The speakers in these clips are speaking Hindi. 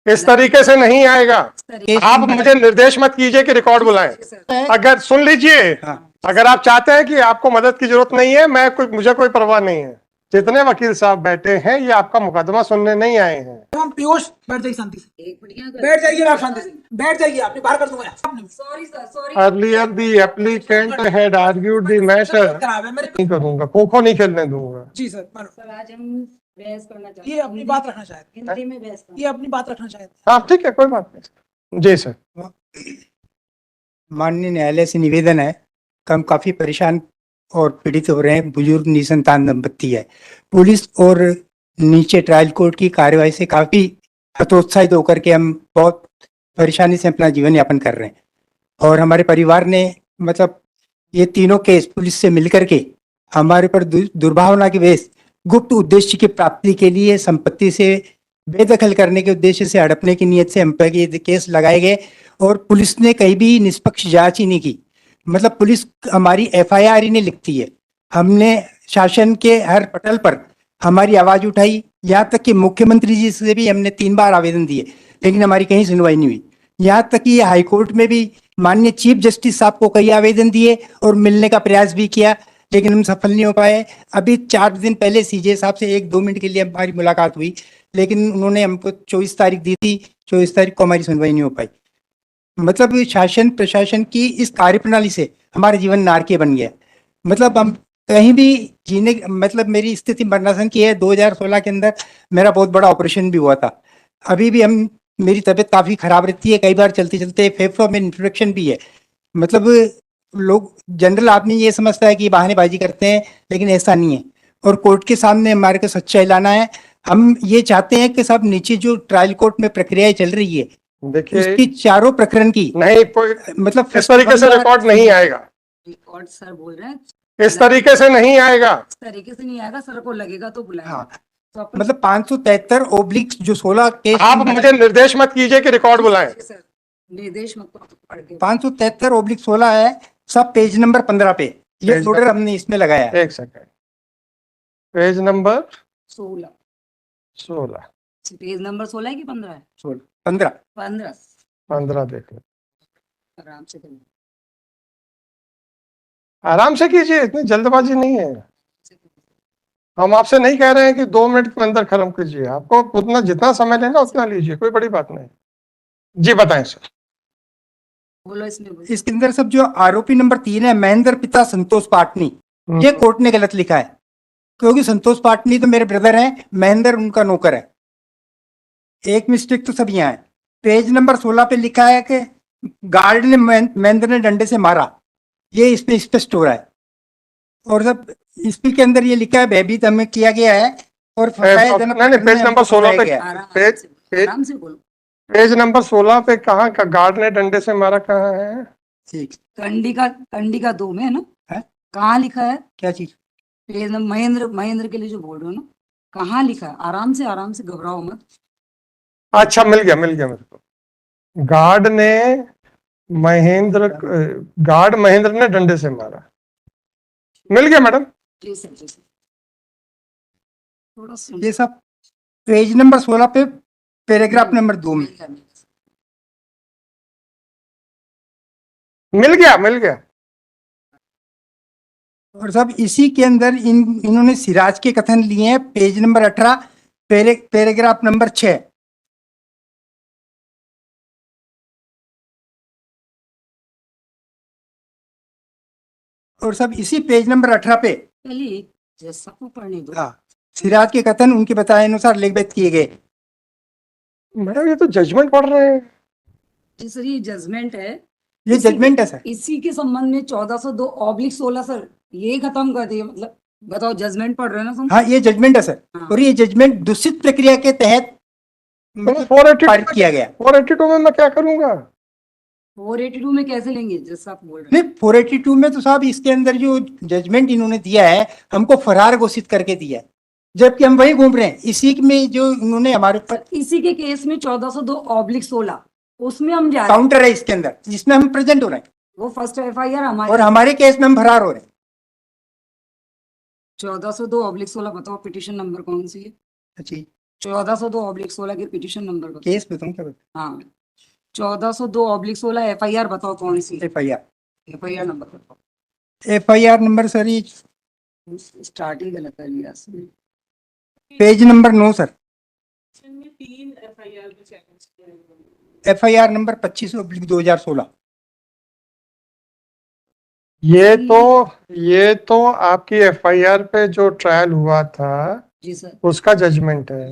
इस तरीके से नहीं आएगा। आप मुझे निर्देश मत कीजिए कि रिकॉर्ड बुलाएं। अगर सुन लीजिए, अगर आप चाहते हैं कि आपको मदद की जरूरत नहीं है, मुझे कोई परवाह नहीं है। जितने वकील साहब बैठे हैं ये आपका मुकदमा सुनने नहीं आए हैं। हम पीयूष बैठ जाइए शांति से, बैठ जाइए आप शांति से, बैठ जाइए, आप बाहर कर दूंगा। Sorry sir, sorry. Earlier the applicant had argued the matter। नहीं करूंगा, खो नहीं खेलने दूंगा। जी सर, सर आज हम बहस करना चाहते हैं, ये अपनी बात रखना चाहते हैं, हिंदी में बहस करना। ये अपनी बात रखना चाहते हैं। हाँ ठीक है, कोई बात नहीं। जी सर। माननीय न्यायालय से निवेदन है कि हम काफी परेशान और पीड़ित हो रहे हैं। बुजुर्ग निसंतान दंपत्ति है। पुलिस और नीचे ट्रायल कोर्ट की कार्यवाही से काफी हतोत्साहित होकर के हम बहुत परेशानी से अपना जीवन यापन कर रहे हैं। और हमारे परिवार ने मतलब ये तीनों केस पुलिस से मिलकर के हमारे पर दुर्भावना की वजह गुप्त उद्देश्य की प्राप्ति के लिए संपत्ति से बेदखल करने के उद्देश्य से हड़पने की नीयत से हम पर ये केस लगाए गए। और पुलिस ने कहीं भी निष्पक्ष जांच ही नहीं की। मतलब पुलिस हमारी FIR ही नहीं लिखती है। हमने शासन के हर पटल पर हमारी आवाज उठाई, यहाँ तक कि मुख्यमंत्री जी से भी हमने 3 बार आवेदन दिए, लेकिन हमारी कहीं सुनवाई नहीं हुई। यहाँ तक कि हाईकोर्ट में भी माननीय चीफ जस्टिस साहब को कई आवेदन दिए और मिलने का प्रयास भी किया, लेकिन हम सफल नहीं हो पाए। अभी 4 दिन पहले CJ साहब से 1-2 मिनट के लिए हमारी मुलाकात हुई, लेकिन उन्होंने हमको 24 तारीख दी थी। 24 तारीख को हमारी सुनवाई नहीं हो पाई। मतलब शासन प्रशासन की इस कार्यप्रणाली से हमारा जीवन नारकीय बन गया। मतलब हम कहीं भी जीने, मतलब मेरी स्थिति मरणासन की है। 2016 के अंदर मेरा बहुत बड़ा ऑपरेशन भी हुआ था। अभी भी मेरी तबीयत काफी खराब रहती है। कई बार चलते चलते फेफड़ों में इन्फेक्शन भी है। मतलब लोग जनरल आदमी ये समझता है कि बहानेबाजी करते हैं, लेकिन ऐसा नहीं है। और कोर्ट के सामने हमारे को सच्चाई लाना है। हम ये चाहते हैं कि सब नीचे जो ट्रायल कोर्ट में प्रक्रियाएं चल रही है, देखिए उसकी चारों प्रकरण की नहीं, कोई मतलब इस तरीके से रिकॉर्ड नहीं आएगा। रिकॉर्ड सर बोल रहे हैं, इस तरीके से नहीं आएगा। इस तरीके से नहीं आएगा। सर को लगेगा तो बुलाएंगे। हाँ, तो अपन मतलब 573 जो 16 केस आप मुझे निर्देश मत कीजिए कि रिकॉर्ड बुलाएं। सर निर्देश मत पढ़ के 573/16 है, सब पेज नंबर 15 पे ये पेज ऑर्डर हमने इसमें लगाया है। एक second, page number 16 16। Page number 16 है कि 15 है? 15 15 देख लो, आराम से करिए। आराम से कीजिए, इतनी जल्दबाजी नहीं है। हम आपसे नहीं कह रहे हैं कि 2 मिनट के अंदर खत्म कीजिए। आपको उतना जितना समय लेना उतना लीजिए, कोई बड़ी बात नहीं। जी बताएं सर। बोलो इसमें बोलो। इसके अंदर सब जो आरोपी नंबर 3 है, महेंद्र पिता संतोष पाटनी, ये कोर्ट ने गलत लिखा है, क्योंकि संतोष पाटनी तो मेरे ब्रदर हैं, महेंद्र उनका नौकर है। एक मिस्टेक तो सब यहाँ है। पेज नंबर 16 पे लिखा है कि गार्ड ने महेंद्र ने डंडे से मारा, ये इसमें स्पष्ट हो रहा है। और सब इसपी के अंदर ये लिखा है भयभीत हमें किया गया है और नहीं, पेज नंबर 16 पे, आराम से बोलो। पेज नंबर 16 पे कहाँ का गार्ड ने डंडे से मारा कहाँ है? ठीक, कंडी का 2 में है ना? है? कहाँ लिखा है? क्या चीज? पेज नंबर महेंद्र के लिए जो बोल रहे हो ना, कहाँ लिखा है? आराम से घबराओ मत। अच्छा, मिल गया मेरे को। गार्ड महेंद्र ने डंडे से मारा, मिल गया मैडम। जी सर, जी सर। थोड़ा सुन। ये सब पेज नंबर 16 पे पैराग्राफ नंबर 2 में मिल गया। और सब इसी के अंदर इन्होंने सिराज के कथन लिए हैं, पेज नंबर 18 पैराग्राफ नंबर 6। और सब इसी पेज नंबर 18 पे चलिए जैसा को पढ़ने दो। सिराज के कथन उनके बताए अनुसार लिखित किए गए। मैडम ये तो जजमेंट पढ़ रहे हैं। जी सर, ये जजमेंट है। ये जजमेंट है सर। इसी के संबंध में 1402/16 सर ये खत्म कर दिए। मतलब बताओ, जजमेंट पढ़ रहे हो ना तुम? हाँ, ये जजमेंट है सर। हाँ। और ये जजमेंट दूषित प्रक्रिया के तहत तो 482 पारित किया गया। 482 में मैं क्या करूंगा? 482 में कैसे लेंगे जैसा आप बोल रहे नहीं, 482 में तो साहब इसके अंदर जो जजमेंट इन्होंने दिया है हमको फरार घोषित करके दिया है, जबकि हम वही घूम रहे हैं। इसी में जो उन्होंने हमारे ऊपर हैं? इसी के केस में 1402/16 उसमें हम जा रहे हैं। काउंटर है इसके अंदर, जिसमें हम प्रेजेंट हो रहे हैं, वो फर्स्ट FIR हमारे, और हमारे केस में हम फरार हो रहे हैं। 1402/16 बताओ पिटिशन नंबर कौन सी है? जी, 1402/16 के पिटीशन नंबर बताओ। केस बताऊं क्या? हाँ 1402/16 FIR बताओ कौन सी FIR FIR नंबर बताओ। FIR नंबर सर ये स्टार्ट ही गलत कर लिया इसने। Page number 9 sir. FIR number 25/2016। ये तो आपकी एफआईआर पे जो ट्रायल हुआ था जी सर। उसका जजमेंट है।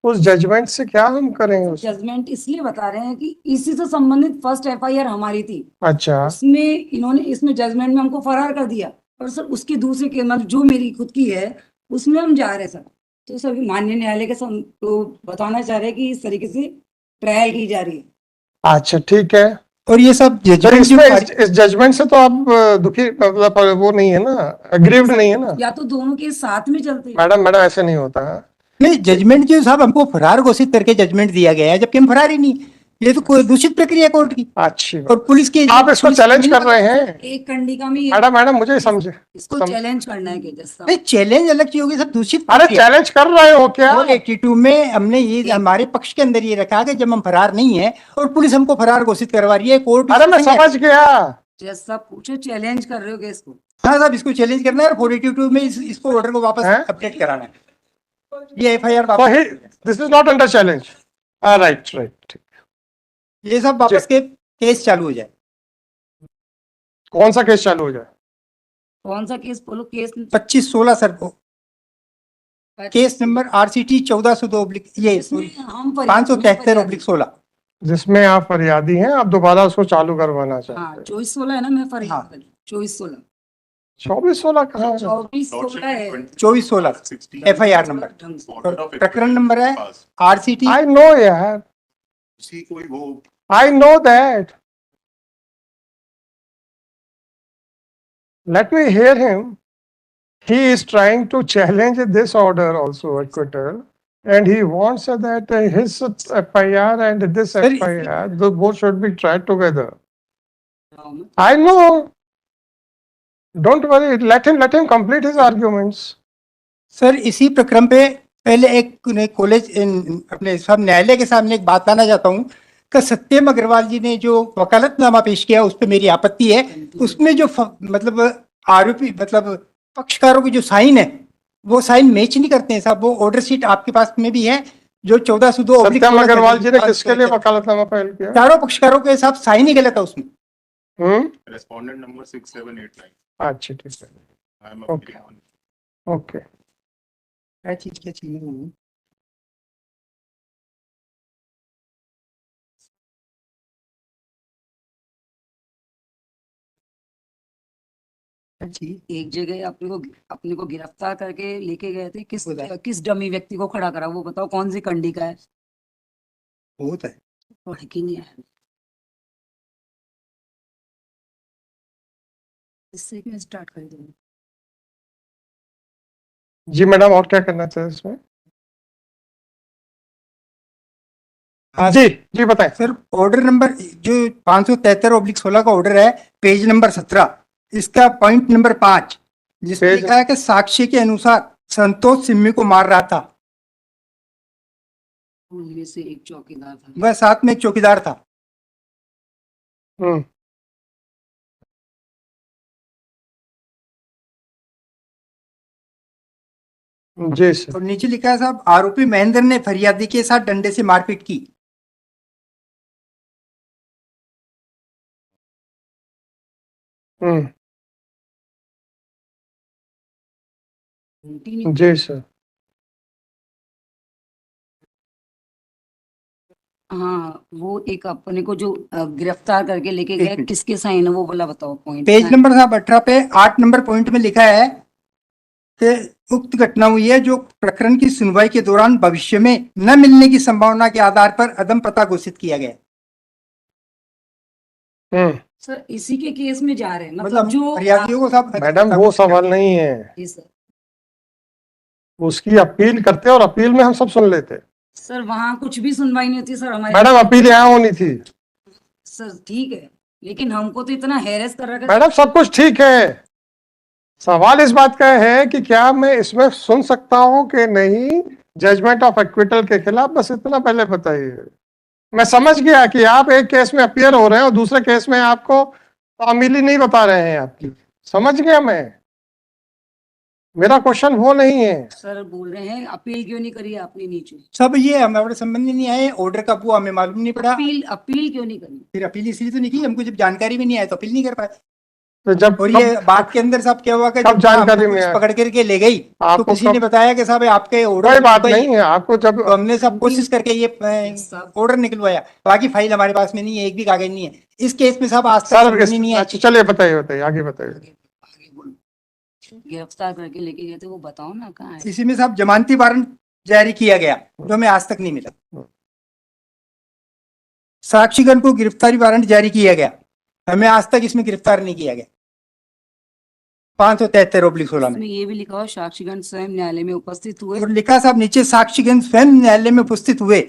उस जजमेंट से क्या हम करेंगे उसको? जजमेंट इसलिए बता रहे हैं कि इसी से संबंधित फर्स्ट FIR हमारी थी। अच्छा, उसमें इन्होंने इसमें जजमेंट में हमको फरार कर दिया और सर उसके दूसरे के मतलब जो मेरी खुद की है उसमें हम जा रहे हैं सर। तो सर माननीय न्यायालय के तो बताना चाह रहे हैं कि इस तरीके से ट्रायल की जा रही है। अच्छा ठीक है। और ये सब तो जजमेंट इसमें इस जजमेंट से तो आप दुखी मतलब वो नहीं है ना, अग्रीव्ड नहीं है ना? या तो दोनों के साथ में चलते हैं। मैडम ऐसे नहीं होता है। नहीं, जजमेंट जो साहब हमको फरार घोषित करके जजमेंट दिया गया है, जबकि हम फरार ही नहीं। ये तो कोई दूषित प्रक्रिया कोर्ट की। अच्छी और बात। पुलिस की आप इसको चैलेंज कर रहे हैं एक कंडिका में मैडम मुझे समझे। इसको चैलेंज करना है कि जज साहब। नहीं, चैलेंज अलग चीज होगी सब, दूषित अरे प्रक्रिया। चैलेंज कर रहे हो क्या? और 82 में हमने ये हमारे पक्ष के अंदर ये रखा कि जब हम फरार नहीं है और पुलिस हमको फरार घोषित करवा रही है, कोर्ट। अरे मैं समझ गया। जज साहब पूछे चैलेंज कर रहे हो केस को? हाँ साहब, इसको चैलेंज करना है और 482 में इसको ऑर्डर को वापस हैं? अपडेट कराना है। ये FIR So this is not under challenge. Right. ठीक। ये सब वापस के केस चालू हो जाए। कौन सा केस चालू हो जाए? कौन सा केस बोलो? केस 25/16 सर को केस नंबर RCT 1402 ये हम 573/16 जिसमें आप फरियादी हैं, आप दोबारा उसको चालू करवाना चाहते हाँ हैं। 24/16 है ना, मैं फरियाद 24/16 24/16 कहाँ है? 24/16 है। 24/16 FIR नंबर और प्रकरण नंबर है RCT। I know यार, I know that. Let me hear him. He is trying to challenge this order also, acquittal, and he wants that his FIR and this Sir, FIR, the both should be tried together. I know. Don't worry. Let him complete his arguments. Sir इसी प्रक्रम पे पहले एक कॉलेज अपने सब न्यायालय के सामने एक बात लाना चाहता हूँ कि सत्यम अग्रवाल जी ने जो वकालतनामा पेश किया उस पर मेरी आपत्ति है। उसमें जो मतलब आरोपी मतलब पक्षकारों की जो साइन है वो साइन मैच नहीं करते हैं साहब। वो ऑर्डर शीट आपके पास में भी है जो 1402। सत्यम अग्रवाल जी ने किसके लिए वकालतनामा फाइल किया? चारों पक्षकारों के साथ साइन ही गलत है उसमें। Respondent number 6789। अच्छा ठीक है। ओके। क्या चीज है? एक जगह अपने को गिरफ्तार करके लेके गए थे, किस डमी व्यक्ति को खड़ा करा वो बताओ, कौन सी कंडी का है? बहुत है पढ़ की नहीं है। इससे क्यों स्टार्ट कर दूंगा? जी मैडम, और क्या करना चाहिए इसमें? हाँ जी बताएं सर। ऑर्डर नंबर जो 573/16 का ऑर्डर है, पेज नंबर 17, इसका पॉइंट नंबर 5 जिसमें लिखा है कि साक्ष्य के अनुसार संतोष सिम्मी को मार रहा था। उनमें से एक चौकीदार था। वह साथ में एक चौकीदार था। जी सर। और नीचे लिखा है साहब, आरोपी महेंद्र ने फरियादी के साथ डंडे से मारपीट की। जी सर। हाँ वो एक अपने को जो गिरफ्तार करके लेके गए, किसके साइन है वो बोला बताओ पॉइंट। पेज नंबर साहब 18 पे 8 नंबर पॉइंट में लिखा है कि उक्त घटना हुई है जो प्रकरण की सुनवाई के दौरान भविष्य में न मिलने की संभावना के आधार पर अदम पता घोषित किया गया। सर इसी के केस में जा रहे हैं मतलब जो फरियादियों को साहब। मैडम वो सवाल नहीं है, जी सर। उसकी अपील करते और अपील में हम सब सुन लेते। सर वहाँ कुछ भी सुनवाई नहीं होती सर हमारी। मैडम अपील यहाँ होनी थी। सर ठीक है, लेकिन हमको तो इतना हैरेस कर रखा है। मैडम सब कुछ ठीक है, सवाल इस बात का है कि क्या मैं इसमें सुन सकता हूँ कि नहीं, जजमेंट ऑफ एक्विटल के खिलाफ, बस इतना पहले बताइए। मैं समझ गया कि आप एक केस में अपियर हो रहे हैं और दूसरे केस में आपको तामील ही नहीं बता रहे हैं आपकी, समझ गया मैं। मेरा क्वेश्चन वो नहीं है। सर बोल रहे हैं अपील क्यों नहीं करी आपने नीचे? सब ये हमारे संबंध में नहीं आए, ऑर्डर कब हुआ हमें मालूम नहीं पड़ा। अपील क्यों नहीं करी? फिर अपील इसलिए तो नहीं की, हमको जब जानकारी भी नहीं आया तो अपील नहीं कर पाए। तो जब और ये बात के अंदर साहब क्या हुआ कि कब जब जानकारी हमको में पुलिस आया? पकड़ करके ले गई तो आपको किसी ने कब- बताया कि साहब आपके ऑर्डर कोई बात नहीं है, आपको जब तो हमने सब कोशिश करके ये ऑर्डर निकलवाया। बाकी फाइल हमारे पास में नहीं है, एक भी कागज नहीं है इस केस में साहब, आज तक सर सुनवाई नहीं है। अच्छा चलिए बताइए बताइए आगे बताइए। आगे बोलो। गिरफ्तार करके लेके गए थे, वो बताओ ना कहाँ है? इसी में साहब जमानती वारंट जारी किया गया जो हमें आज तक नहीं मिला। साक्षीगण को गिरफ्तारी वारंट जारी किया गया, हमें आज तक इसमें गिरफ्तार नहीं किया गया। 573/16 में इसमें ये भी लिखा हुआ साक्षीगण स्वयं न्यायालय में उपस्थित हुए। और लिखा साहब नीचे साक्षीगण स्वयं न्यायालय में उपस्थित हुए,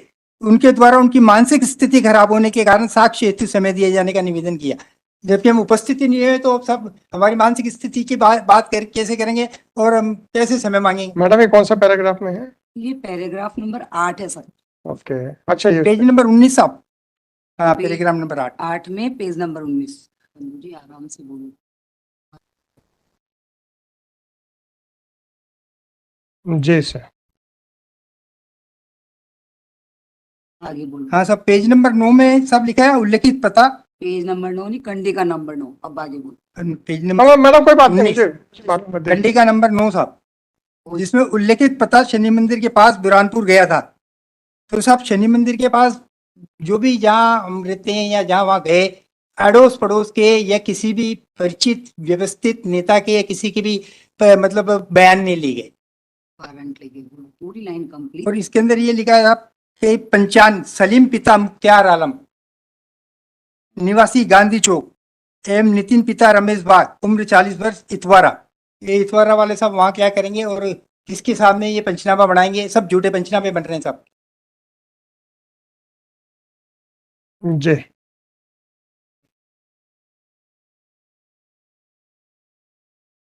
उनके द्वारा उनकी मानसिक स्थिति खराब होने के कारण साक्ष्य हेतु समय दिए जाने का निवेदन किया। जबकि हम उपस्थित ही नहीं हुए तो सब हमारी मानसिक स्थिति की बात कैसे करेंगे और हम कैसे समय मांगेंगे। मैडम ये कौन सा पैराग्राफ में है? ये पैराग्राफ नंबर 8 है सर। ओके अच्छा ये पेज नंबर 19 साहब। हाँ पैराग्राफ नंबर 8। 8 में पेज नंबर 19। मुझे आराम से बोलो। जी सर। आगे बोलो। हाँ साहब पेज नंबर 9 में सब लिखा है उल्लेखित पता। पेज नंबर 9 नहीं, कंडी का नंबर 9। अब आगे बोलो। पेज नंबर मैडम कोई बात नहीं, उन्नीस। मुझे मालूम है। कंडी का नंबर 9 साहब, जिसमें उल्लेखित पता शनि मंदिर के पास बुरहानपुर गया था। तो साहब शनि मंदिर के पास जो भी जहाँ हम रहते हैं या जहाँ वहाँ गए, अड़ोस पड़ोस के या किसी भी परिचित व्यवस्थित नेता के या किसी के भी मतलब बयान नहीं लिए गए। वारंट लेके बोलो, पूरी लाइन कंप्लीट। और इसके अंदर ये लिखा है आप कि पंचान सलीम पिता मुख्तियार आलम निवासी गांधी चौक एवं नितिन पिता रमेश बाग उम्र 40 वर्ष इतवारा। ये इतवारा वाले सब वहाँ क्या करेंगे और किसके सामने ये पंचनामा बनाएंगे? सब झूठे पंचनामे बन रहे हैं सब। जी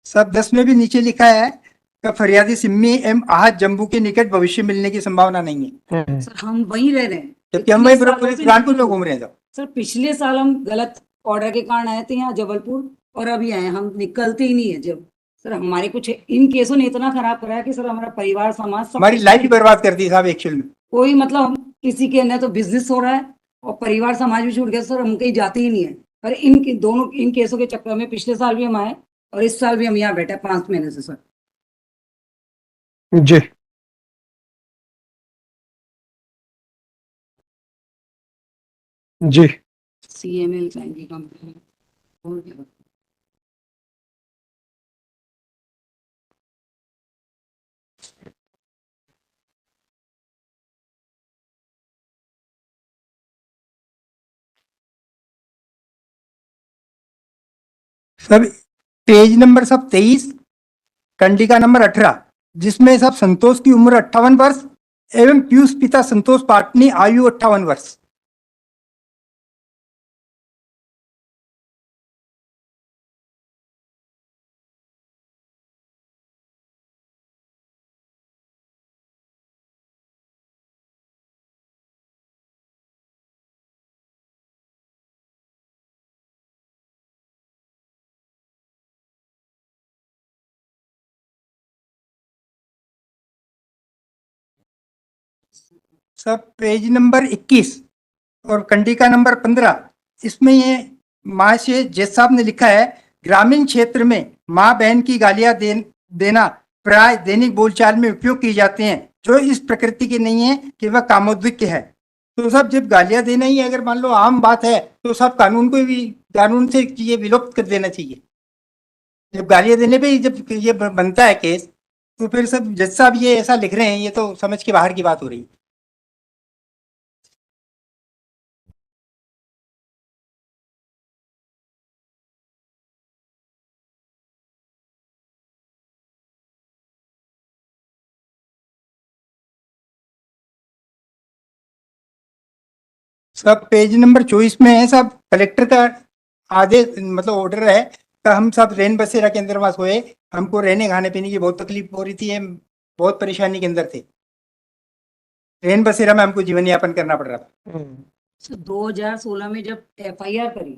सब 10 में भी नीचे लिखा है कि फरियादी सिम्मी एवं आहत जम्बू के निकट भविष्य मिलने की संभावना नहीं है। सर हम वहीं रह रहे हैं, जबकि हम वही बुरहानपुर में घूम रहे हैं सब। सर पिछले साल हम गलत ऑर्डर के कारण आए थे यहाँ जबलपुर, और अभी आए, हम निकलते ही नहीं है। जब सर हमारे कुछ इन केसों ने इतना खराब करा है कि सर हमारा परिवार समाज सब हमारी लाइफ बर्बाद कर दी साहब एक्चुअल में। कोई मतलब हम किसी के न तो बिजनेस हो रहा है और परिवार समाज भी छूट गया। सर हम कहीं जाते ही नहीं है। पर इन केसों के चक्कर में पिछले साल भी हम आए और इस साल भी हम यहाँ बैठे 5 महीने से सर। जी जी CML बैंक की कंपनी और क्या? सब पेज नंबर सब 23, कंडिका नंबर 18, जिसमें सब संतोष की उम्र 58 वर्ष एवं पीयूष पिता संतोष पाटनी आयु 58 वर्ष। सब पेज नंबर 21 और कंडिका नंबर 15, इसमें ये माँ से जज साहब ने लिखा है ग्रामीण क्षेत्र में माँ बहन की गालियां देना प्राय दैनिक बोलचाल में उपयोग किए जाते हैं, जो इस प्रकृति के नहीं है कि वह कामोद्दिक है। तो सब जब गालियां देना ही अगर मान लो आम बात है तो सब कानून से ये विलुप्त कर देना चाहिए। जब गालियां देने पे ही जब ये बनता है केस, तो फिर सब जज साहब ये ऐसा लिख रहे हैं, ये तो समझ के बाहर की बात हो रही है। सब पेज नंबर 24 में है सब कलेक्टर का आदेश मतलब ऑर्डर है कि हम सब रैन बसेरा के अंदर वहां सोए, हमको रहने खाने पीने की बहुत तकलीफ हो रही थी, हम बहुत परेशानी के अंदर थे। ट्रेन बसेरा में हमको जीवन यापन करना पड़ रहा था। हम्म। 2016 में जब एफआईआर करी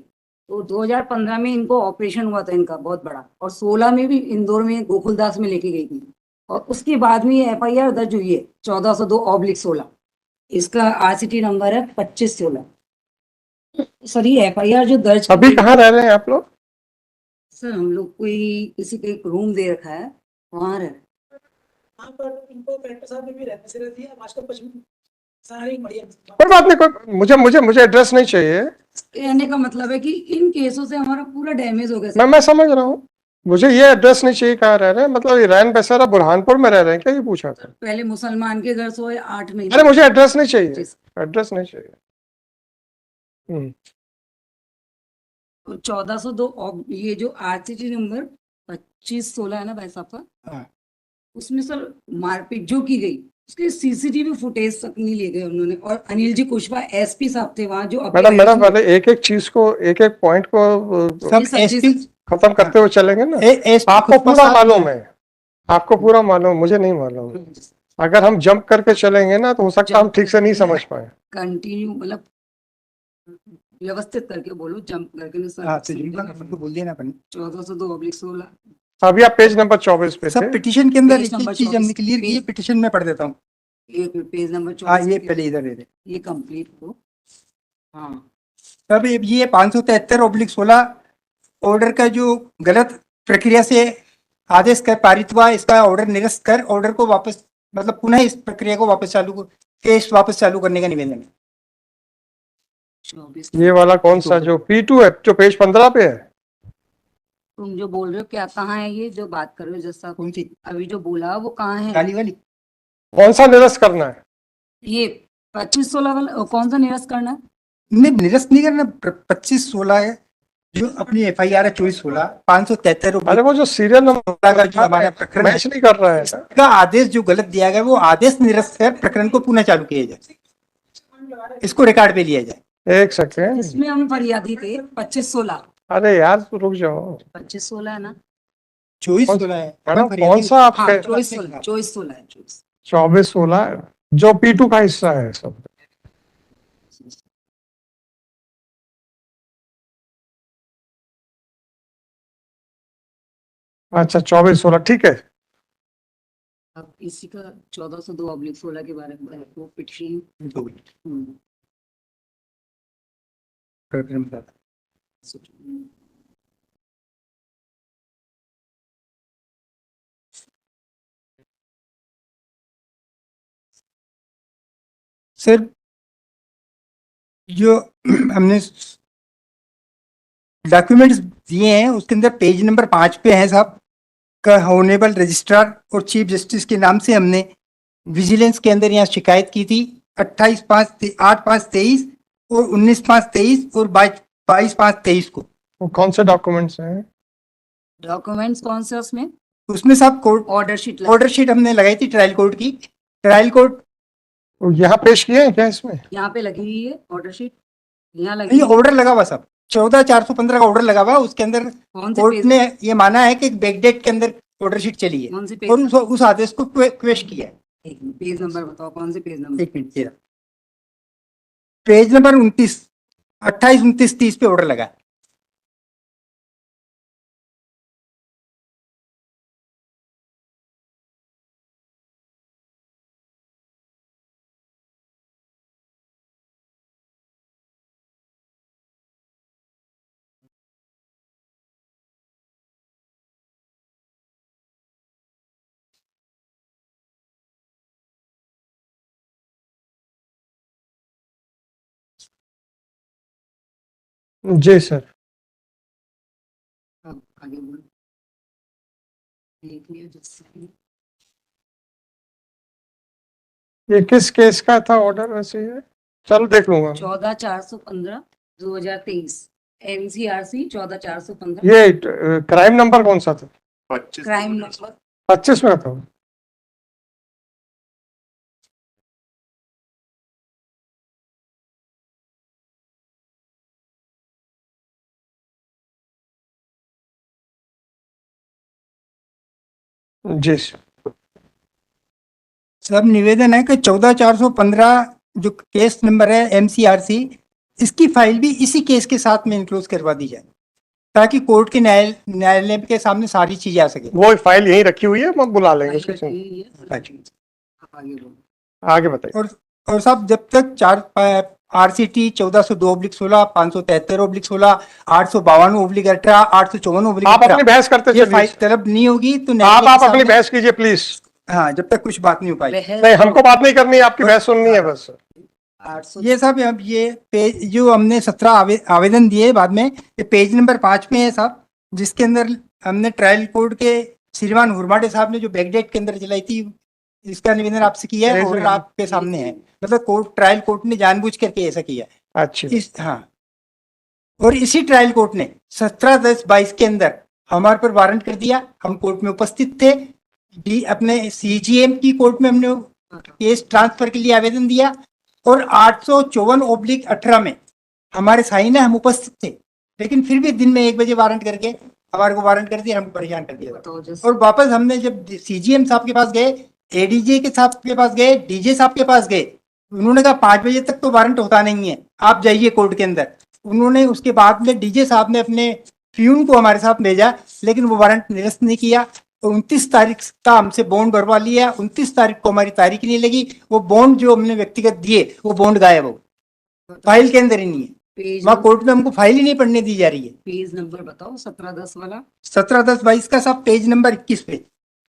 तो 2015 में इनको ऑपरेशन हुआ था इनका बहुत बड़ा, और 16 में भी इंदौर में गोकुलदास में लेके गई थी, और उसके बाद में ये एफआईआर दर्ज हुई है 1402/16। इसका आरसीटी नंबर है 2516। सर ये एफआईआर जो दर्ज की अभी गई- कहाँ रह रहे हैं आप लोग? सर हम लोग कोई किसी को एक रूम दे रखा है, वहां रह रहे हैं। वहाँ पर इनको कलेक्टर साहब ने भी रहने से रहती है, मास्टर पश्चिम सारी बढ़िया। कोई बात नहीं, कोई मुझे मुझे मुझे एड्रेस नहीं चाहिए। कहने का मतलब है कि इन केसों से हमारा पूरा डैमेज हो गया सर। मैं समझ रहा हूँ, मुझे ये एड्रेस नहीं चाहिए कहाँ रह रहे हैं, मतलब ये रैन बसेरा बुरहानपुर में रह रहे हैं क्या, ये पूछा था। पहले मुसलमान के घर सोए 8 महीने। अरे मुझे एड्रेस नहीं चाहिए, जी सर। एड्रेस नहीं चाहिए। हम्म। तो 1402 ये जो आरसीटी नंबर 2516 है ना भाई साहब का, हाँ। उसमें सर मारपीट जो की गई उसके सीसीटीवी फुटेज तक नहीं ले गए उन्होंने। और अनिल जी कुशवाहा एसपी साहब थे वहां, जो अपने मैडम पहले एक एक चीज को, एक एक पॉइंट को सब जी सर, एसपी खत्म करते हुए चलेंगे ना। आपको पूरा मालूम है, आपको पूरा मालूम, मुझे नहीं मालूम। अगर हम जंप करके चलेंगे ना तो हो सकता है हम ठीक से नहीं समझ पाए। कंटिन्यू मतलब व्यवस्थित करके बोलो, जंप करके नहीं सर। हाँ, तो जिनका हमको बोल दिया ना अपन। 1402/16। अभी आप पेज नंबर 24 पे थे। सब पिटीशन के अंदर पेज एक नंबर एक चीज हमने 24 क्लियर की है, पिटीशन में पढ़ देता हूँ। एक पेज नंबर हाँ, 24 ये पे पहले इधर दे। ये कंप्लीट हो। हाँ तब ये 573/16 ऑर्डर का जो गलत प्रक्रिया से आदेश कर पारित हुआ, इसका ऑर्डर निरस्त कर ऑर्डर को वापस, मतलब पुनः इस प्रक्रिया को वापस केस वापस चालू करने का निवेदन है। 24। ये वाला कौन सा जो P2 है, जो पेज 15 पे है? तुम जो बोल रहे हो क्या, कहाँ है ये जो बात कर रहे हो जैसा कौन सी? अभी जो बोला वो कहाँ है? काली वाली। कौन सा निरस्त करना है? ये 2516 वाला कौन सा निरस्त करना है? नहीं, निरस्त नहीं करना। 2516 है जो अपनी FIR है 2416 573। अरे वो जो सीरियल नंबर का जो हमारा प्रकरण मैच नहीं कर रहा है ना। का आदेश जो गलत दिया गया वो आदेश निरस्त कर प्रकरण को पुनः चालू किया जाए, इसको रिकॉर्ड पे लिया जाए। एक सेकेंड, इसमें हम फरियादी थे 2516। अरे यार रुक जाओ। 2516 है ना? 2416 है मैडम कौन सा आप हाँ 2416 2416 है 24। 2416 जो P2 का हिस्सा है सब? अच्छा 2416 ठीक है। अब इसी का 1402/16 के बारे में वो पिटीशन। प्रकरण बताता। सर जो हमने डॉक्यूमेंट्स दिए हैं उसके अंदर पेज नंबर 5 पे है साहब का ऑनरेबल रजिस्ट्रार और चीफ जस्टिस के नाम से हमने विजिलेंस के अंदर यहाँ शिकायत की थी 28/5/8/5/23 और 19/5/23 और 22/5/23 को। वो कौन से डॉक्यूमेंट्स हैं? डॉक्यूमेंट्स कौन से उसमें? उसमें साहब कोर्ट ऑर्डर शीट हमने लगाई थी ट्रायल कोर्ट की। ट्रायल कोर्ट वो यहाँ पेश किए हैं क्या इसमें? यहाँ पे लगी हुई है ऑर्डर शीट, यहाँ लगी नहीं, हुई है। ऑर्डर लगा हुआ साहब 14/415 का ऑर्डर लगा हुआ। उसके अंदर कौन से कोर्ट पेज? ने ये माना है कि बैकडेट के अंदर ऑर्डर शीट चली है कौन से पेज? और उस आदेश को क्वेश किया है। एक मिनट, पेज नंबर बताओ, कौन से पेज नंबर? एक मिनट तेरा पेज नंबर 29 28 29 30 पे ऑर्डर लगा। जी सर। अब आगे बोलो। देख लिया जिससे ये किस केस का था ऑर्डर वैसे? ये चलो देख लूंगा। 14/415/2023 NCRC 14/415 ये क्राइम नंबर कौन सा था? 25 क्राइम नंबर 25 में था। जी सर। सब निवेदन है कि 14,415 जो केस नंबर है MCRC, इसकी फाइल भी इसी केस के साथ में इंक्लोज करवा दी जाए, ताकि कोर्ट के न्यायालय के सामने सारी चीजें आ सके। वो फाइल यहीं रखी हुई है, हम बुला लेंगे उसको। आगे बताइए। और साहब जब तक 4 RCT 1402/16, 573/16, 852/18, 854/18 आप अपनी बहस करते ये चलिए। फाइल तलब नहीं होगी तो आप न्यायालय के अपनी सामने- बहस कीजिए प्लीज। हाँ, जब तक कुछ बात नहीं हो पाई। नहीं, हमको बात नहीं करनी है, आपकी बहस सुननी है बस। ये साहब अब ये पेज जो हमने 17 आवेदन दिए बाद में, ये पेज नंबर 5 में है साहब, जिसके अंदर हमने ट्रायल कोर्ट के श्रीमान हुरमाडे साहब ने जो बैकडेट के अंदर चलाई थी, इसका निवेदन आपसे किया है और आपके सामने है। मतलब ट्रायल कोर्ट ने जानबूझ करके ऐसा किया है। अच्छा। हाँ, और इसी ट्रायल कोर्ट ने 17/10/22 के अंदर हमारे पर वारंट कर दिया। हम कोर्ट में उपस्थित थे, अपने CGM की कोर्ट में हमने केस ट्रांसफर के लिए आवेदन दिया और 854/18 में हमारे साइन है, हम उपस्थित थे, लेकिन फिर भी दिन में 1 बजे वारंट करके हमारे को वारंट कर दिया, हमको परेशान कर दिया। और वापस हमने जब CGM साहब के पास गए, ADJ के साहब के पास गए, DJ साहब के पास गए, उन्होंने कहा 5 बजे तक तो वारंट होता नहीं है, आप जाइए कोर्ट के अंदर। उन्होंने उसके बाद में DJ साहब ने अपने फ्यून को हमारे साथ भेजा, लेकिन वो वारंट निरस्त नहीं किया। 29 तारीख का हमसे बॉन्ड भरवा लिया, 29 तारीख को हमारी तारीख नहीं लगी। वो बॉन्ड जो हमने व्यक्तिगत दिए, वो बॉन्ड गायब हो, फाइल के अंदर ही नहीं है। वहाँ कोर्ट में हमको फाइल ही नहीं पढ़ने दी जा रही है। पेज नंबर बताओ, 1710 वाला। 17/10/22 का साहब पेज नंबर 21 पे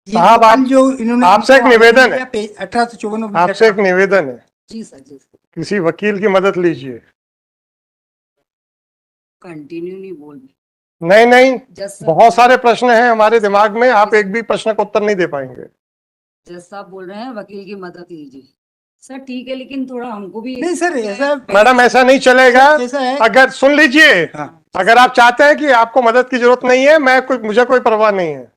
साहब, आप जो इन्होंने आपसे एक निवेदन है, 1854 आपसे एक निवेदन है, जी सर, जी किसी वकील की मदद लीजिए। कंटिन्यू नहीं बोल। नहीं नहीं, जज बहुत सारे प्रश्न हैं हमारे दिमाग में, आप एक भी प्रश्न का उत्तर नहीं दे पाएंगे। जज साहब बोल रहे हैं वकील की मदद लीजिए। सर ठीक है, लेकिन थोड़ा हमको भी। नहीं सर, ऐसा मैडम ऐसा नहीं चलेगा। ऐसा है। अगर सुन लीजिए, हाँ। अगर आप चाहते हैं कि आपको मदद की जरूरत नहीं है, मुझे कोई परवाह नहीं है।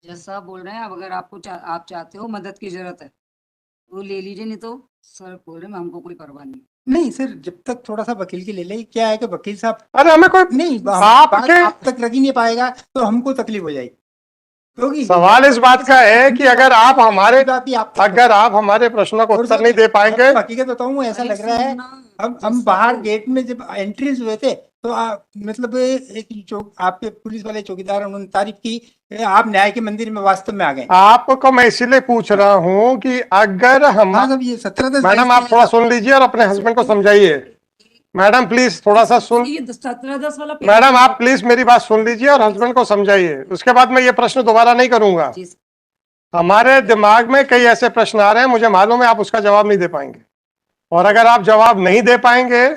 जज साहब बोल रहे हैं, अब अगर आप चाहते हो मदद की जरूरत है तो ले लीजिए, नहीं तो सर बोल रहे हैं हमको कोई परवाह नहीं। नहीं सर, जब तक थोड़ा सा वकील की ले ले, क्या है कि वकील साहब अरे हमें कोई नहीं, आपके आप तक लग ही नहीं पाएगा तो हमको तकलीफ हो जाएगी। क्योंकि सवाल इस बात का है कि अगर आप हमारे प्रश्नों को उत्तर नहीं दे पाएंगे। हकीकत बताऊं, ऐसा लग रहा है हम बाहर गेट में जब एंट्रीज हुए थे तो मतलब एक आपके पुलिस वाले चौकीदार, उन्होंने तारीफ की, आप न्याय के मंदिर में वास्तव में आ गए। आपको मैं इसीलिए पूछ रहा हूं कि अगर हम ये 17/10 मैडम आप थोड़ा सुन लीजिए और अपने हस्बैंड को समझाइए। मैडम प्लीज थोड़ा सा सुन। ये 1710 वाला मैडम आप प्लीज मेरी बात सुन लीजिए और हस्बैंड को समझाइए, उसके बाद मैं ये प्रश्न दोबारा नहीं करूंगा। हमारे दिमाग में कई ऐसे प्रश्न आ रहे हैं, मुझे मालूम है आप उसका जवाब नहीं दे पाएंगे, और अगर आप जवाब नहीं दे पाएंगे,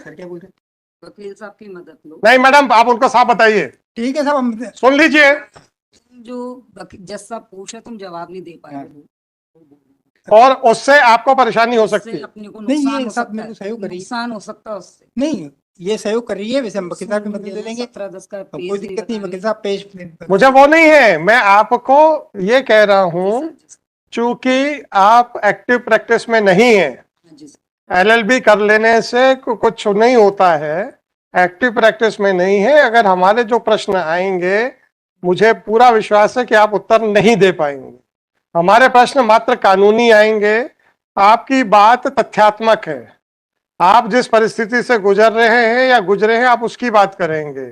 वकील साहब की मदद लो। नहीं मैडम आप उनको साफ बताइए। ठीक है साहब, हम सुन लीजिए। जो जज साहब पूछे तुम जवाब नहीं दे पाए, और उससे आपको परेशानी हो सकती है। अपने को नहीं, नुकसान ये हो सब सकता मेरे को सहयोग है, करिए। नुकसान हो सकता है उससे। नहीं, ये सहयोग कर रही है, वैसे हम वकील साहब की मदद ले लेंगे, 1710 का कोई दिक्कत नहीं। वकील साहब पेश मुझे वो नहीं है, मैं आपको ये कह रहा हूं, चूंकि आप एक्टिव प्रैक्टिस में नहीं है, LLB कर लेने से कुछ नहीं होता है, एक्टिव प्रैक्टिस में नहीं है। अगर हमारे जो प्रश्न आएंगे, मुझे पूरा विश्वास है कि आप उत्तर नहीं दे पाएंगे। हमारे प्रश्न मात्र कानूनी आएंगे, आपकी बात तथ्यात्मक है, आप जिस परिस्थिति से गुजर रहे हैं या गुजरे हैं आप उसकी बात करेंगे,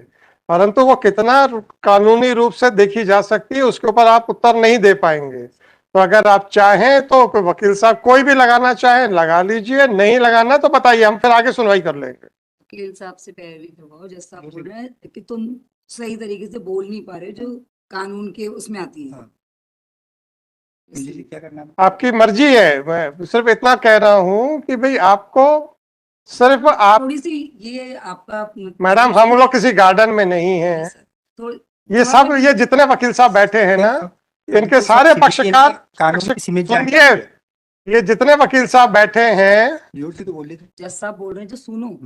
परंतु वो कितना कानूनी रूप से देखी जा सकती है उसके ऊपर आप उत्तर नहीं दे पाएंगे। तो अगर आप चाहें तो कोई वकील साहब कोई भी लगाना चाहे लगा लीजिए, नहीं लगाना तो बताइए, हम फिर आगे सुनवाई कर लेंगे। वकील साहब से पैरवी करवाओ, जैसा आप बोल रहे हैं कि तुम सही तरीके से बोल नहीं पा रहे जो कानून के उसमें आती है। क्या करना है? आपकी मर्जी है, मैं सिर्फ इतना कह रहा हूं कि भाई आपको सिर्फ आप थोड़ी सी ये आपका मैडम, हम लोग किसी गार्डन में नहीं हैं। ये सब ये जितने वकील साहब बैठे हैं ना, इनके सारे पक्षकार सुनिए, ये जितने वकील साहब बैठे हैं, तो बोले थे जज साहब बोल रहे हैं जो सुनो,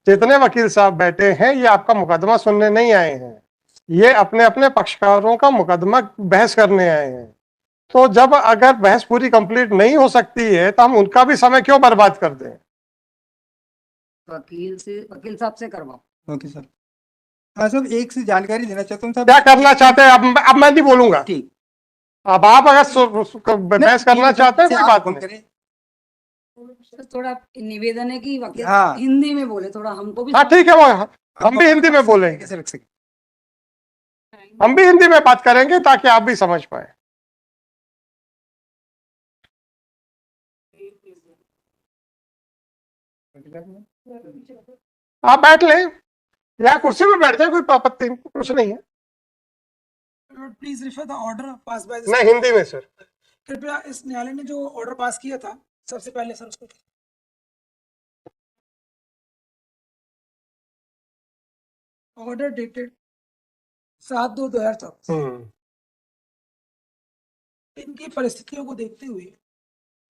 जितने वकील साहब बैठे हैं, ये आपका मुकदमा सुनने नहीं आए हैं, ये अपने अपने पक्षकारों का मुकदमा बहस करने आए हैं। तो जब अगर बहस पूरी कंप्लीट नहीं हो सकती है तो हम उनका भी समय क्यों बर्बाद कर दें? वकील साहब से करवाओ। Okay sir. हाँ सर, एक से जानकारी देना चाहता हूँ सर। क्या करना चाहते हैं? अब मैं नहीं बोलूंगा। ठीक, अब आप अगर बहस करना चाहते हैं कोई बात नहीं। सर थोड़ा निवेदन है कि वकील हाँ। हिंदी में बोले, थोड़ा हमको भी हाँ ठीक है, वो हम भी हिंदी में बोलेंगे, कैसे रख सकते? हम भी हिंदी में बात करेंगे ताकि आप भी समझ पाए। आप बैठ लें या कुर्सी पे बैठ जाए, कोई आपत्ति कुछ नहीं है। Please refer the order pass by नहीं, हिंदी में सर। कृपया इस न्यायालय ने जो ऑर्डर पास किया था सबसे पहले सर उसको ऑर्डर डेटेड 7/2/2024। इनकी परिस्थितियों को देखते हुए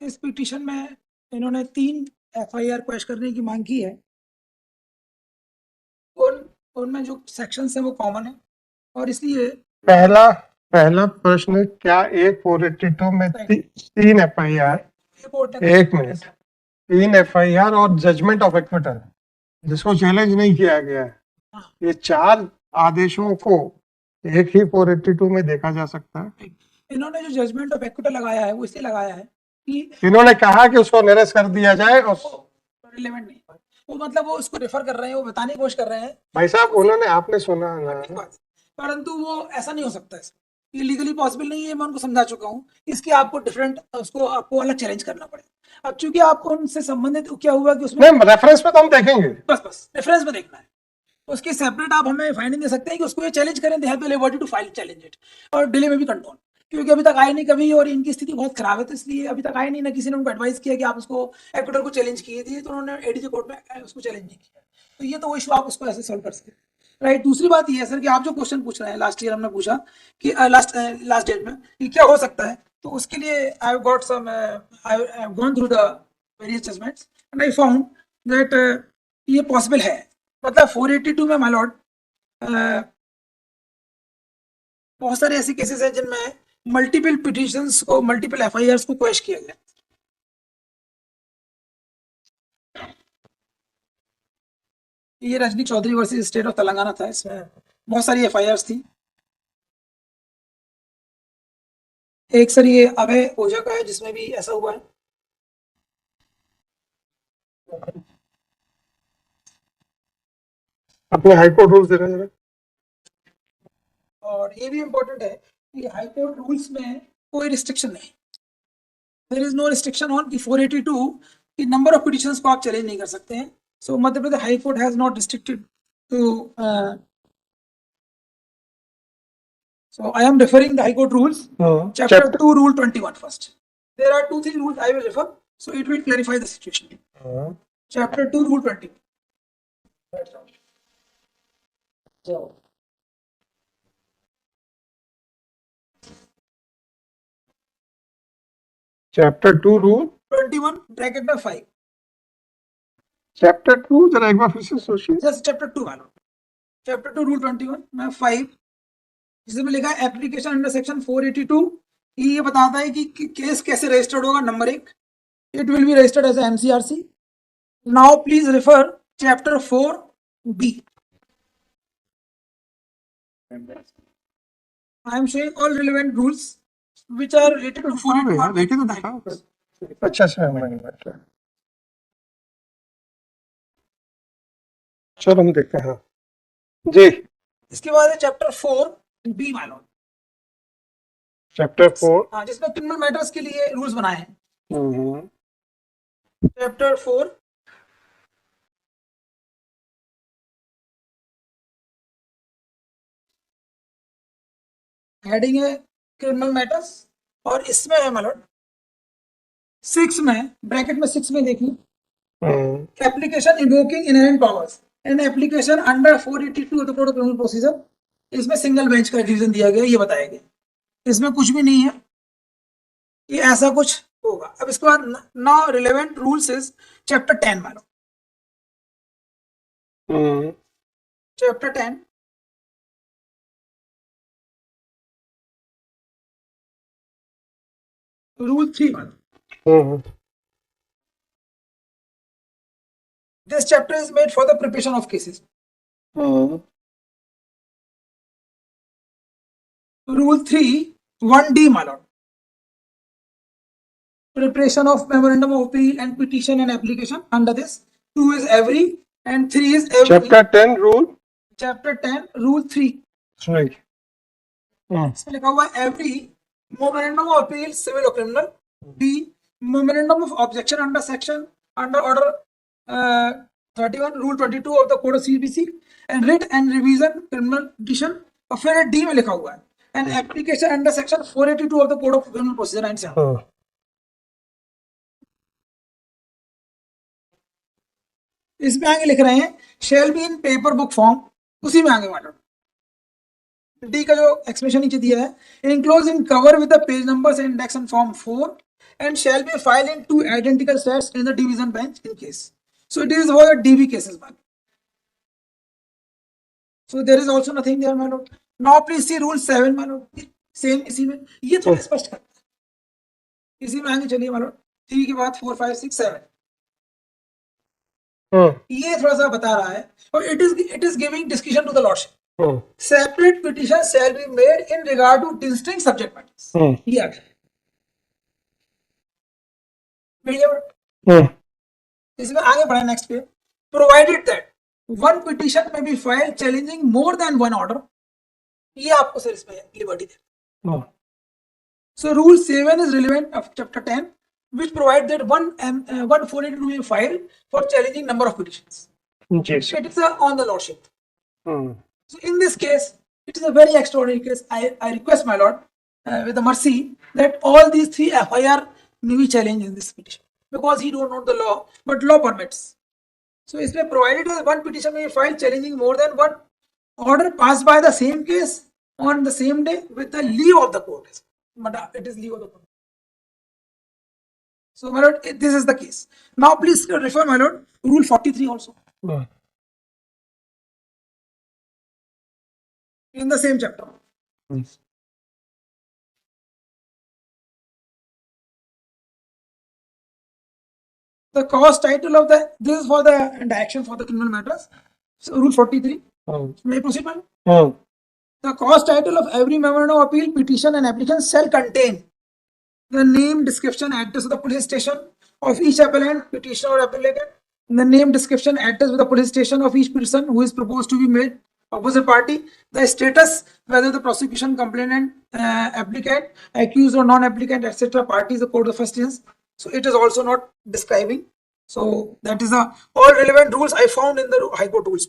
इस पिटीशन में इन्होंने 3 FIR पेश करने की मांग की है। उनमें जो सेक्शंस है वो कॉमन है और इसलिए पहला प्रश्न, क्या एक 482 में 3 FIR, एक मिनट, 3 FIR और जजमेंट ऑफ एक्विटल जिसको चैलेंज नहीं किया गया है, ये 4 आदेशों को एक ही 482 में देखा जा सकता है? इन्होंने जो जजमेंट ऑफ एक्विटल लगाया है वो इसलिए लगाया है कि इन्होंने कहा कि उसको निरस्त कर दिया जाए और रिलेवेंट नहीं, वो मतलब वो उसको रेफर कर रहे हैं, वो बताने की कोशिश कर रहे हैं। भाई साहब उन्होंने, आपने सुना ना, परंतु वो ऐसा नहीं हो सकता है, ये लीगली पॉसिबल नहीं है, मैं उनको समझा चुका हूँ। इसके आपको डिफरेंट उसको आपको अलग चैलेंज करना पड़ेगा। अब चूंकि आपको उनसे संबंधित क्या हुआ कि उसमें नहीं, रेफरेंस पे तो हम देखेंगे, बस रेफरेंस में देखना है, उसकी सेपरेट आप हमें फाइंडिंग दे सकते हैं कि उसको ये चैलेंज करें, they have the liberty to file challenge it, और डिले में भी कंट्रोल, क्योंकि अभी तक आए नहीं कभी और इनकी स्थिति बहुत खराब है, तो इसलिए अभी तक आए नहीं, ना किसी ने उनको एडवाइस किया कि आप उसको एक्विटल को चैलेंज किए थे, तो उन्होंने एडीजे कोर्ट में उसको चैलेंज नहीं किया। तो ये तो वो इशू आप उसको ऐसे सॉल्व कर सकते हैं, राइट। दूसरी बात ये है सर कि आप जो क्वेश्चन पूछ रहे हैं, लास्ट ईयर हमने पूछा कि लास्ट डेट में कि क्या हो सकता है, तो उसके लिए I have got some, I have gone through the various judgments and I found that ये पॉसिबल है। मतलब 482 में माय लॉर्ड बहुत सारे ऐसे केसेस हैं जिनमें मल्टीपल पिटिशंस को, मल्टीपल FIRs को क्वेश किया गया। ये Rajni Chaudhary versus state of Telangana था, इसमें बहुत सारी FIRs थी। एक सर ये अभय ओझा का है जिसमें भी ऐसा हुआ है। अपने हाईकोर्ट रूल्स दे रहे हैं। और ये भी इम्पोर्टेंट है कि हाईकोर्ट रूल्स में कोई रिस्ट्रिक्शन नहीं, there is no restriction on कि 482 की नंबर ऑफ पिटिशंस को आप चैलेंज नहीं कर सकते हैं। So Madhya Pradesh high court has not restricted to, so I am referring the High Court rules, chapter 2 rule 21 first. There are 2-3 rules I will refer, so it will clarify the situation. Chapter 2 rule 20. Chapter 2 rule 21 bracket में 5. चैप्टर 2 जरा एक बार फिर से सोचिए। जस्ट चैप्टर 2 वाला, चैप्टर 2 रूल 21 में 5 जिसमें लिखा है एप्लीकेशन अंडर सेक्शन 482, ये बताता है कि केस कैसे रजिस्टर्ड होगा। Number 1, it will be registered as MCRC. Now please refer chapter 4B. I am showing all relevant rules which are related to 482. देखिए तो दिखाओ। अच्छा चलो हम देखते हैं। हाँ जी, इसके बाद है चैप्टर 4B मानो, चैप्टर 4। हाँ, जिसमें क्रिमिनल मैटर्स के लिए रूल्स बनाए हैं। चैप्टर 4 हेडिंग है क्रिमिनल मैटर्स, और इसमें है मतलब 6 में, ब्रैकेट में 6 में देखिए, application invoking inherent powers and application under 482 of the code of criminal procedure. इसमें सिंगल बेंच का डिवीजन दिया गया, ये बताया गया, इसमें कुछ भी नहीं है, ये ऐसा कुछ होगा। अब इसके बाद now relevant rules is chapter 10 मानो, चैप्टर 10 रूल 3 मानो। This chapter is made for the preparation of cases. Rule 3 1D my lord. preparation of memorandum of appeal and petition and application under this. 2 is every and 3 is every. Chapter 10 rule Chapter 10 rule 3. 3. इसमें लिखा हुआ है every memorandum of appeal civil or criminal. B memorandum of objection under order 31 rule 22 of the code of CPC and writ and revision criminal petition. और फिर D में लिखा हुआ है and application under section 482 of the code of criminal procedure and civil. इसमें आगे लिख रहे हैं shall be in paper book form. उसी में आगे मानो डी का जो एक्सप्रेशन नीचे दिया है enclosed in cover with the page numbers and index on form 4 and shall be filed in 2 identical sets in the division bench in case. So it is for the DB cases. So there is also nothing there, my lord. Now please see rule 7, my lord. Same इसी में ये थोड़ा स्पष्ट करता है. इसी में आगे चलिए my lord. 3 के बाद 4, 5, 6, 7. ये थोड़ा सा बता रहा है और it is giving discretion to the lordship. Separate petition shall be made in regard to distinct subject matters. ये आ गया. इसमें आगे बढ़ा नेक्स्ट पे. Provided that one petition may be filed challenging more than one order. ये आपको सर इसमें liberty they. So rule 7 is relevant of chapter 10, which provide that one 482 will be filed for challenging number of petitions. Yes. It is on the lordship. So in this case, it is a very extraordinary case. I request my lord, with the mercy, that all these 3 FIR may be challenged in this petition because he don't know the law, but law permits. So it's been provided that one petition may be filed challenging more than one order passed by the same case on the same day with the leave of the court. But it is leave of the court. So my lord, this is the case. Now please refer my lord rule 43 also. In the same chapter. The cause title of this is for the action for the criminal matters. So rule 43. May I proceed, ma'am? The cause title of every memorandum of appeal, petition and application shall contain the name, description, address of the police station of each appellant, petitioner or applicant, the name, description, address of the police station of each person who is proposed to be made opposite party, the status, whether the prosecution, complainant, applicant, accused or non-applicant, etc. party is the court of first instance. So it is also not describing. So that is all relevant rules I found in the High Court rules.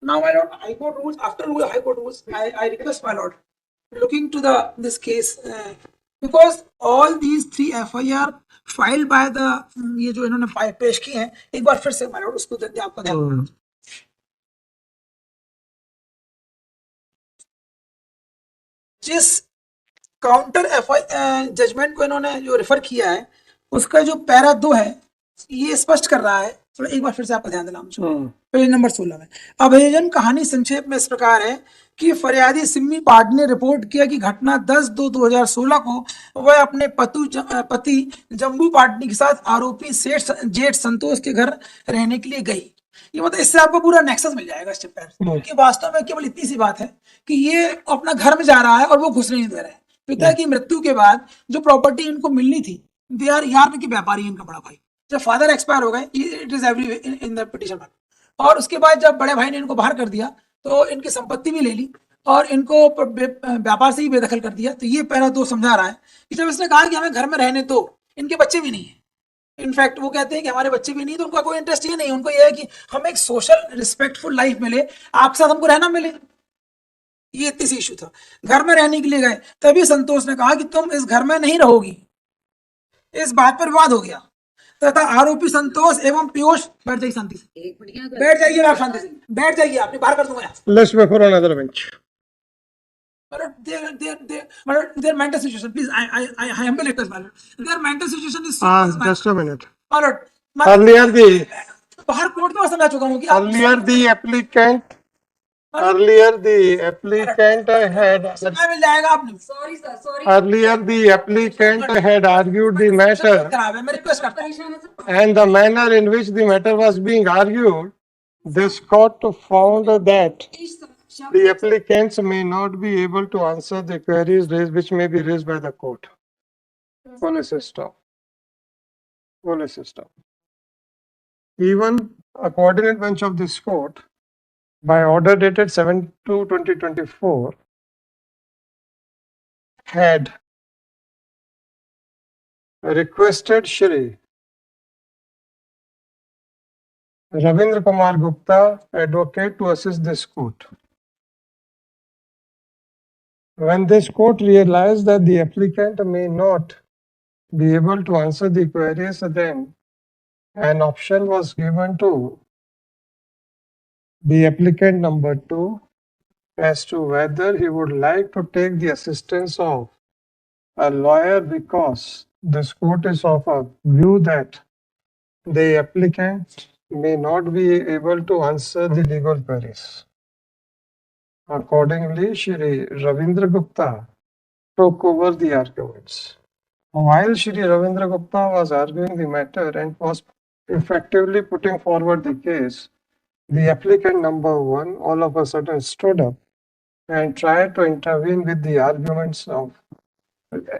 Now my lord, High Court rules, after High Court rules, I request my lord, looking to this case, because all these 3 FIR filed by the ये जो इन्होंने पेश किए हैं, एक बार फिर से my lord उसको आपका ध्यान. जिस काउंटर जजमेंट को इन्होंने जो रेफर किया है उसका जो पैरा 2 है ये स्पष्ट कर रहा है. तो एक बार फिर से आपका ध्यान दिलाऊं पेज नंबर 16 में. अभियोजन कहानी संक्षेप में इस प्रकार है कि फरियादी सिम्मी पाट ने रिपोर्ट किया कि घटना 10/2/2016 को वह अपने पति जम्बू पाटनी के साथ आरोपी जेठ संतोष के घर रहने के लिए गई. ये मतलब इससे आपको पूरा नेक्सस मिल जाएगा इस चैप्टर कि वास्तव में केवल इतनी सी बात है कि ये अपना घर में जा रहा है और वो घुसने नहीं दे रहे हैं. पिता की मृत्यु के बाद जो प्रॉपर्टी इनको मिलनी थी, दे आर यार की व्यापारी इनका बड़ा भाई, जब फादर एक्सपायर हो गए, it is every in the petition. और उसके बाद जब बड़े भाई ने इनको बाहर कर दिया तो इनकी संपत्ति भी ले ली और इनको व्यापार से ही बेदखल कर दिया. तो ये पैरा 2 समझा रहा है कि जब इसने कहा कि हमें घर में रहने दो, इनके बच्चे भी नहीं है. इनफैक्ट वो कहते हैं कि हमारे बच्चे भी नहीं, तो उनका कोई इंटरेस्ट ये नहीं. उनको ये है कि हमें एक सोशल रिस्पेक्टफुल लाइफ मिले, आपके साथ हमको रहना मिले. ये इतनी सी इशू था. घर में रहने के लिए गए, तभी संतोष ने कहा कि तुम इस घर में नहीं रहोगी. इस बात पर विवाद हो गया तथा आरोपी संतोष एवं पीयूष बैठ जाइए शांति से, बैठ जाइए आप शांति से, बैठ जाइए, आप बाहर कर दूंगा. Let's wait for another bench. Their mental situation, please, I humbly request, my lord. Their mental situation is Just a minute. my lord. Earlier बाहर कोर्ट में समझा चुका हूँ कि earlier the applicant had मिल जाएगा. आपने sorry sir, sorry. earlier the applicant had argued the matter, खराब है, मैं रिक्वेस्ट करता हूँ. and the manner in which the matter was being argued, this court found that the applicants may not be able to answer the queries which may be raised by the court. Police stop. Police stop. Even a coordinate bench of this court, by order dated 7/2/2024, had requested Shri Ravindra Kumar Gupta, advocate, to assist this court. When this court realized that the applicant may not be able to answer the queries, then an option was given to the applicant number 2 as to whether he would like to take the assistance of a lawyer, because this court is of a view that the applicant may not be able to answer the legal queries. Accordingly, Shri Ravindra Gupta took over the arguments. While Shri Ravindra Gupta was arguing the matter and was effectively putting forward the case, the applicant number 1 all of a sudden stood up and tried to intervene with the arguments of,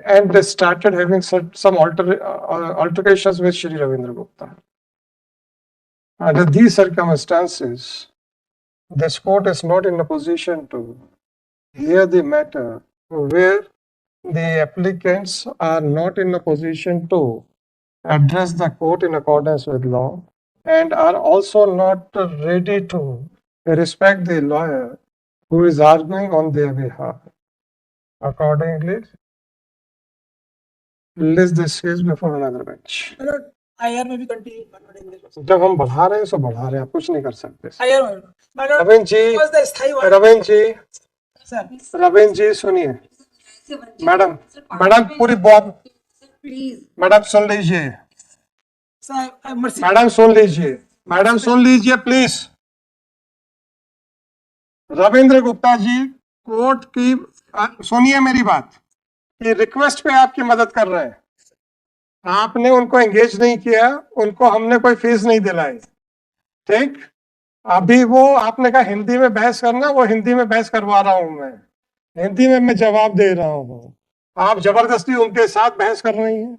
and they started having some altercations with Shri Ravindra Gupta. Under these circumstances, this court is not in a position to hear the matter where the applicants are not in a position to address the court in accordance with law and are also not ready to respect the lawyer who is arguing on their behalf. Accordingly, list this case before another bench. IR में भी कंटिन्यू जब हम बढ़ा रहे हैं तो बढ़ा रहे हैं, आप कुछ नहीं कर सकते। IR में रविंद्र जी, रविंद्र जी, सर रविंद्र जी सुनिए, मैडम, मैडम पूरी बात, प्लीज मैडम सुन लीजिए, सर मर्सी मैडम सुन लीजिए, मैडम सुन लीजिए प्लीज। रविंद्र गुप्ता जी कोर्ट की, सुनिए मेरी बात, ये रिक्वेस्ट पे आपकी मदद कर रहे हैं, आपने उनको एंगेज नहीं किया, उनको हमने कोई फीस नहीं दिलाई, ठीक? अभी वो आपने कहा हिंदी में बहस करना, वो हिंदी में बहस करवा रहा हूं मैं, हिंदी में मैं जवाब दे रहा हूं, आप जबरदस्ती उनके साथ बहस कर रही हैं।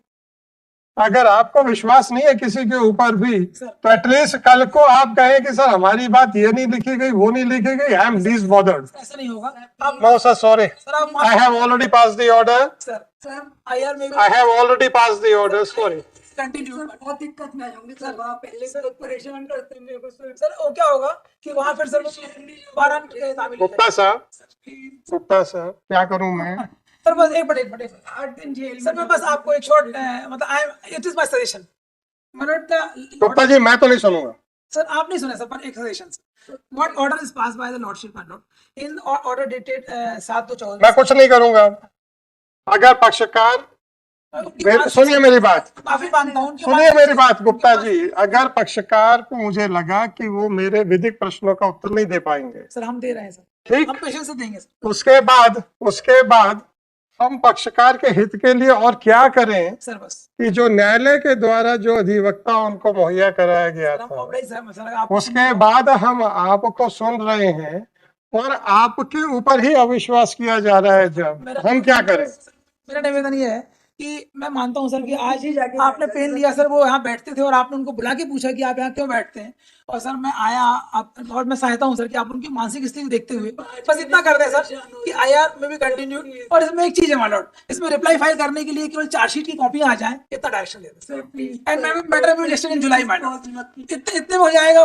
अगर आपको विश्वास नहीं है किसी के ऊपर भी, तो एटलीस्ट कल को आप कहें कि सर हमारी बात ये नहीं लिखी गई, वो नहीं लिखी गई, आई एम लीस्ट बॉदर्ड। ऐसा नहीं होगा। आप नो सर, सॉरी, सर आप I have already pass the order, sir IR में I have already pass the order, sorry. Continue बहुत दिक्कत में आ जाऊंगी सर, वहाँ पहले से लोग परेशान करते हैं मेरे को सर। सर वो क्या होगा कि वहां फिर सर वारंट के ताबिल गुप्ता साहब, गुप्ता साहब, क्या करूं मैं? सर बस एक मिनट 8 दिन जेल। सर मैं बस आपको एक शॉर्ट मतलब it is my suggestion Gupta ji मैं तो नहीं सुनूंगा। सर आप नहीं सुने सर, पर एक suggestion, what order is pass by the lordship my Lord in order dated 7/2/24। मैं कुछ नहीं करूंगा। अगर पक्षकार, सुनिए मेरी बात, माफी मांगता हूँ, सुनिए मेरी बात गुप्ता जी, अगर पक्षकार को मुझे लगा कि वो मेरे विधिक प्रश्नों का उत्तर नहीं दे पाएंगे, सर हम दे रहे हैं सर, ठीक, हम पेशेंस से देंगे सर। उसके बाद हम पक्षकार के हित के लिए और क्या करें सर बस कि जो न्यायालय के द्वारा जो अधिवक्ता उनको मुहैया कराया गया सर हम था, ऑब्लाइज हैं सर, आप उसके बाद हम आपको सुन रहे हैं और आपके ऊपर ही अविश्वास किया जा रहा है, जब हम क्या करें? मेरा निवेदन ये है कि मैं मानता हूं सर कि आज ही जाके आपने पेन लिया सर, वो यहाँ बैठते थे और आपने उनको बुला के पूछा कि आप यहाँ क्यों बैठते हैं, और सर मैं आया और मैं चाहता हूं सर कि आप उनकी मानसिक स्थिति देखते हुए बस इतना कर दें सर कि IR में भी कंटिन्यू। और इसमें एक चीज है माय लॉर्ड, इसमें रिप्लाई फाइल करने के लिए केवल चार्जशीट की कॉपी आ जाए, इतना डायरेक्शन दे दें and matter be listed in July my Lord, इतने में हो जाएगा।